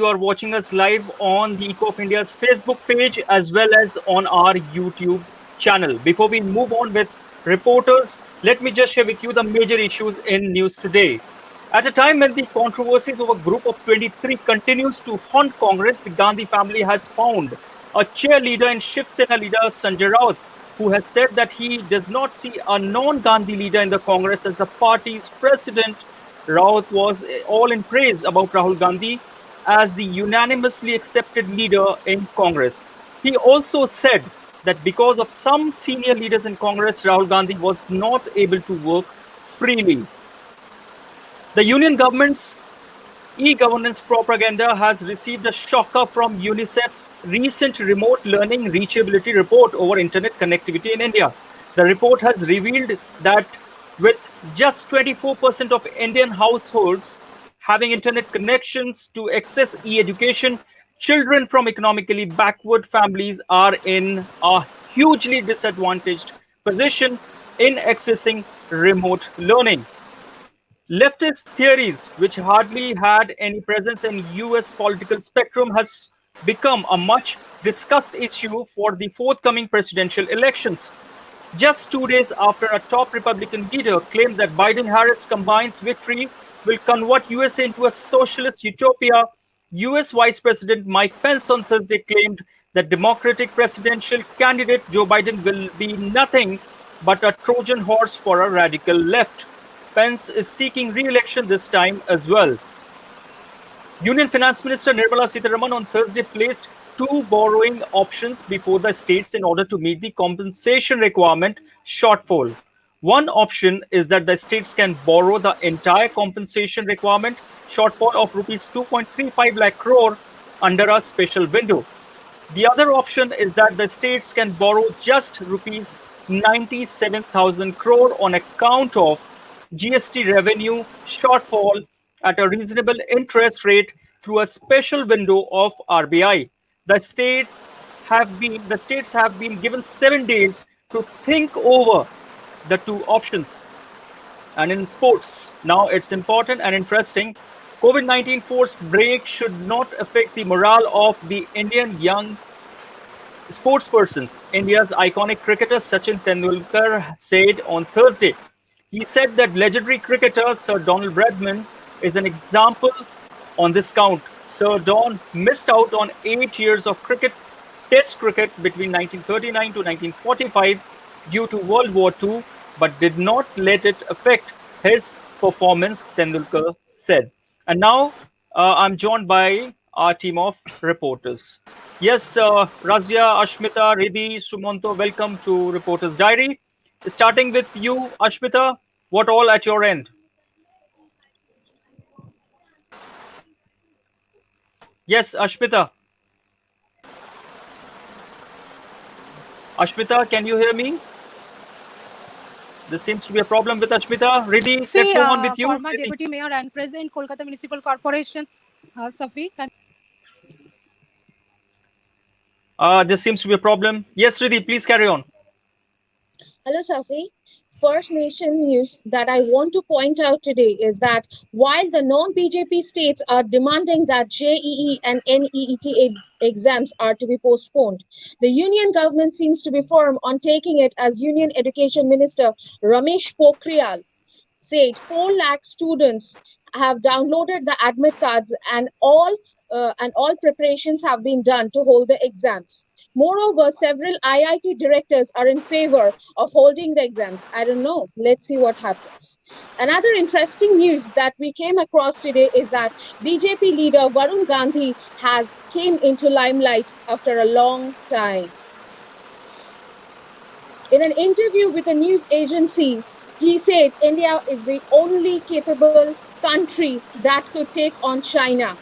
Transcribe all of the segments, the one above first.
you are watching us live on the Eco of India's Facebook page as well as on our YouTube channel. Before we move on with reporters, let me just share with you the major issues in news today. At a time when the controversies over Group of 23 continues to haunt Congress, the Gandhi family has found a cheerleader in Shiv Sena leader Sanjay Raut, who has said that he does not see a non-Gandhi leader in the Congress as the party's president. Raut was all in praise about Rahul Gandhi as the unanimously accepted leader in Congress. He also said that because of some senior leaders in Congress, Rahul Gandhi was not able to work freely. The union government's e-governance propaganda has received a shocker from UNICEF's recent remote learning reachability report over internet connectivity in India. The report has revealed that with just 24% of Indian households having internet connections to access e-education, children from economically backward families are in a hugely disadvantaged position in accessing remote learning. Leftist theories, which hardly had any presence in US political spectrum, has become a much discussed issue for the forthcoming presidential elections. Just 2 days after a top Republican leader claimed that Biden-Harris combines victory will convert USA into a socialist utopia, US Vice President Mike Pence on Thursday claimed that Democratic presidential candidate Joe Biden will be nothing but a Trojan horse for a radical left. Pence is seeking re-election this time as well. Union Finance Minister Nirmala Sitharaman on Thursday placed two borrowing options before the states in order to meet the compensation requirement shortfall. One option is that the states can borrow the entire compensation requirement shortfall of rupees 2.35 lakh crore under a special window. The other option is that the states can borrow just rupees 97,000 crore on account of GST revenue shortfall at a reasonable interest rate through a special window of RBI. The states have been given 7 days to think over the two options. And in sports, now it's important and interesting. COVID-19 forced break should not affect the morale of the Indian young sportspersons. India's iconic cricketer Sachin Tendulkar said on Thursday. He said that legendary cricketer Sir Donald Bradman is an example on this count. Sir Don missed out on 8 years of Test cricket between 1939 to 1945 due to World War II, but did not let it affect his performance, Tendulkar said. And now I'm joined by our team of reporters. Yes, Razia, Ashmita, Riddhi, Sumanto, welcome to Reporters Diary. Starting with you, Ashmita, what all at your end? Yes, Ashmita. Ashmita, can you hear me? There seems to be a problem with Ashmita. Riddhi, let's move on with you. Former Riddhi. Deputy Mayor and President, Kolkata Municipal Corporation, Safi. There seems to be a problem. Yes, Riddhi, please carry on. Hello, Safi. First nation news that I want to point out today is that while the non-BJP states are demanding that JEE and NEET exams are to be postponed, the union government seems to be firm on taking it as Union Education Minister Ramesh Pokhriyal said 4 lakh students have downloaded the admit cards and all preparations have been done to hold the exams. Moreover, several IIT directors are in favor of holding the exams. I don't know. Let's see what happens. Another interesting news that we came across today is that BJP leader Varun Gandhi has came into limelight after a long time. In an interview with a news agency, he said India is the only capable country that could take on China.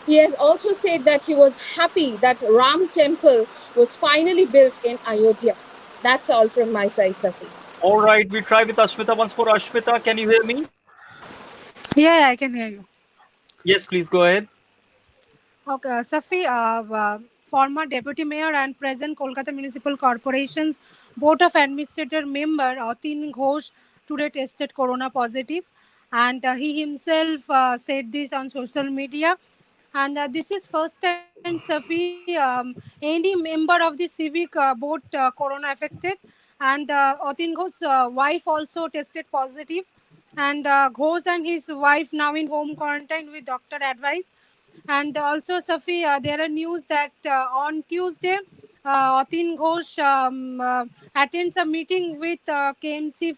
He has also said that he was happy that Ram Temple was finally built in Ayodhya. That's all from my side, Safi. All right, we try with Ashmita once more. Ashmita, can you hear me? Yeah, I can hear you. Yes, please go ahead. Okay, Safi, former Deputy Mayor and present Kolkata Municipal Corporation's Board of Administrator member Atin Ghosh today tested corona positive, and he himself said this on social media. And this is first time, Safi, any member of the civic board corona affected. And Atin Ghosh's wife also tested positive. And Ghosh and his wife now in home quarantine with doctor advice. And also, Safi, there are news that on Tuesday, Atin Ghosh attends a meeting with KMC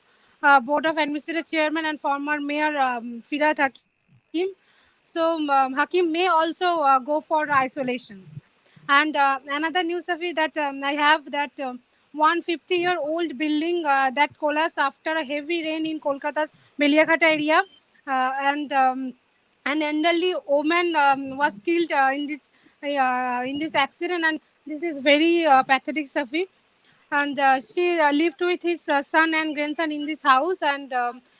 Board of Administrative Chairman and former Mayor Firat Hakim. So Hakim may also go for isolation. And another news, Safi, that I have that 150-year-old building that collapsed after a heavy rain in Kolkata's Beliaghata area. And an elderly woman was killed in this accident, and this is very pathetic, Safi. And she lived with his son and grandson in this house, and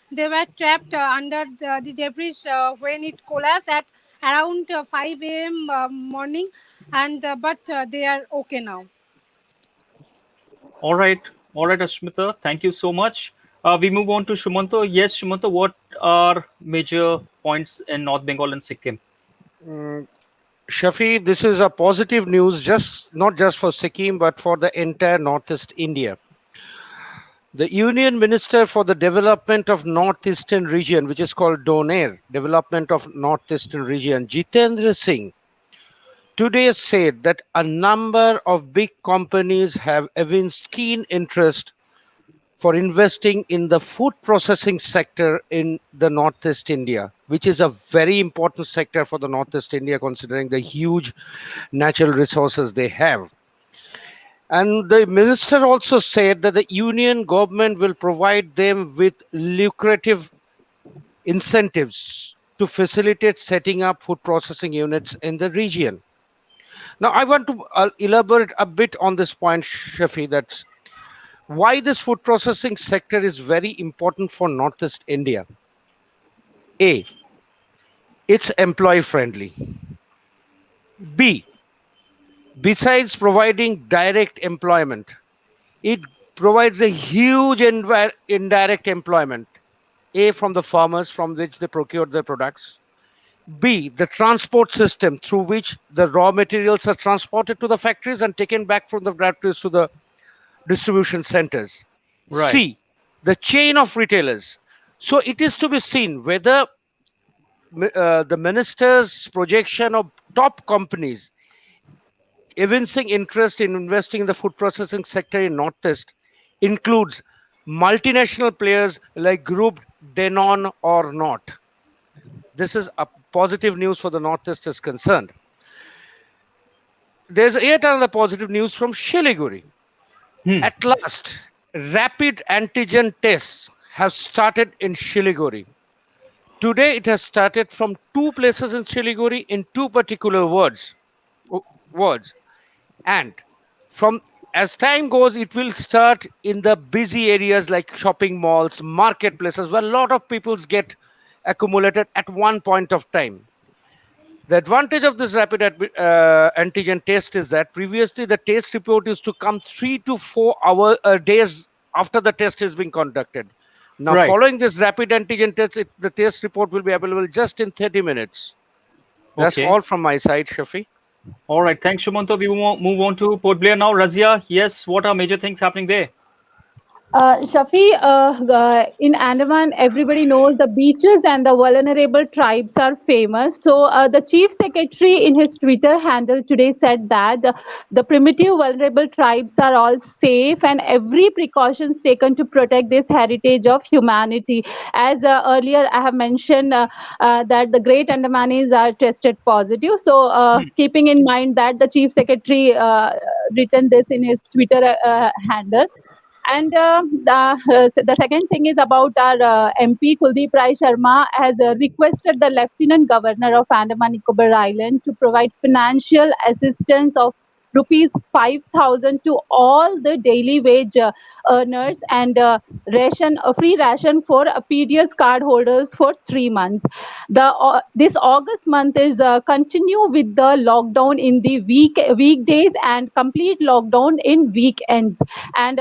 they were trapped under the debris when it collapsed at around 5 a.m. Morning, and but they are okay now. All right, Ashmita. Thank you so much. We move on to Shumanto. Yes, Shumanto, what are major points in North Bengal and Sikkim? Mm, Shafi, this is a positive news, just not just for Sikkim, but for the entire Northeast India. The Union Minister for the Development of Northeastern Region, which is called DONER, Development of Northeastern Region, Jitendra Singh, today said that a number of big companies have evinced keen interest for investing in the food processing sector in the Northeast India, which is a very important sector for the Northeast India, considering the huge natural resources they have. And the minister also said that the union government will provide them with lucrative incentives to facilitate setting up food processing units in the region. Now, I want to elaborate a bit on this point, Shafi, that's why this food processing sector is very important for Northeast India. A, it's employee friendly. B, besides providing direct employment, it provides a huge indirect employment. A, from the farmers from which they procure their products. B, the transport system through which the raw materials are transported to the factories and taken back from the factories to the distribution centers. Right. C, the chain of retailers. So it is to be seen whether the minister's projection of top companies evincing interest in investing in the food processing sector in Northeast includes multinational players like Group, Denon or not. This is a positive news for the Northeast is concerned. There's yet another positive news from Shiliguri. At last, rapid antigen tests have started in Shiliguri. Today, it has started from 2 places in Shiliguri in 2 particular wards. And from as time goes, it will start in the busy areas like shopping malls, marketplaces, where a lot of people get accumulated at one point of time. The advantage of this rapid antigen test is that previously the test report used to come 3 to 4 days after the test is being conducted. Now, Right. following this rapid antigen test, the test report will be available just in 30 minutes. That's Okay. all from my side, Shafi. All right. Thanks, Shumanto. We move on to Port Blair now. Razia, yes, what are major things happening there? Shafi, in Andaman, everybody knows the beaches and the vulnerable tribes are famous. So, the chief secretary in his Twitter handle today said that the primitive vulnerable tribes are all safe and every precautions taken to protect this heritage of humanity. As earlier I have mentioned that the Great Andamanis are tested positive. So, keeping in mind that the chief secretary written this in his Twitter handle. And the second thing is about our MP Kuldeep Rai Sharma has requested the Lieutenant Governor of Andaman Nicobar Island to provide financial assistance of rupees 5,000 to all the daily wage earners, and free ration for PDS card holders for 3 months. This August month is continue with the lockdown in the weekdays and complete lockdown in weekends. And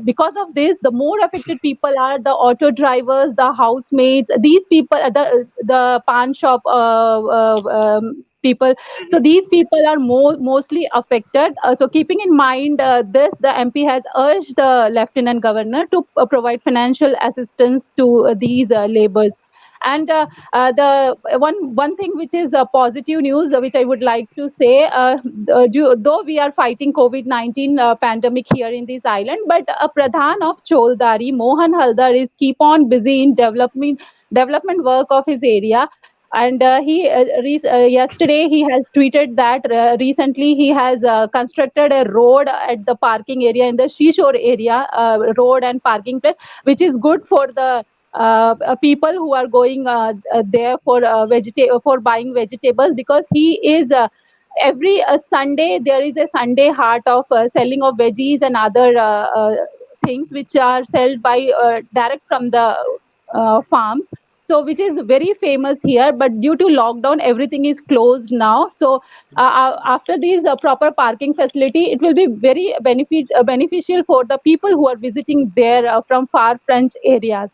because of this, the more affected people are the auto drivers, the housemates, these people, the pan shop people. So these people are mostly affected. So keeping in mind this, the MP has urged the Lieutenant Governor to provide financial assistance to these laborers. And the one thing which is positive news, which I would like to say, though we are fighting COVID-19 pandemic here in this island, but a Pradhan of Choldari, Mohan Haldar, is keep on busy in development work of his area. And yesterday he has tweeted that recently he has constructed a road at the parking area in the Shishore area, road and parking place, which is good for the people who are going there for for buying vegetables, because he is every Sunday there is a Sunday heart of selling of veggies and other things which are sold by direct from the farms. So which is very famous here, but due to lockdown everything is closed now. So after this proper parking facility, it will be very beneficial for the people who are visiting there from far French areas.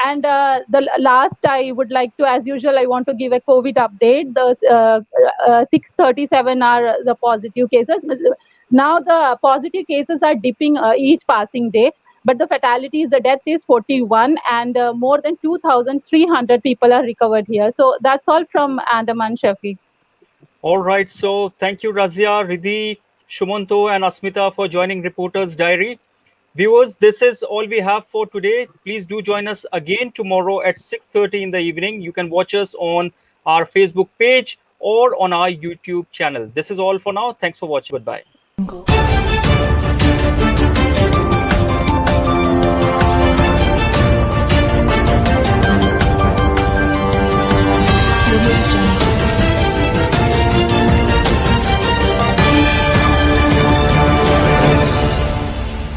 And the last, I would like to, as usual, I want to give a COVID update. The 637 are the positive cases. Now the positive cases are dipping each passing day, but the fatalities, the death is 41, and more than 2,300 people are recovered here. So that's all from Andaman, Shafi. All right. So thank you, Razia, Riddhi, Shumanto, and Asmita for joining Reporters Diary. Viewers, this is all we have for today. Please do join us again tomorrow at 6:30 in the evening. You can watch us on our Facebook page or on our YouTube channel. This is all for now. Thanks for watching. Goodbye.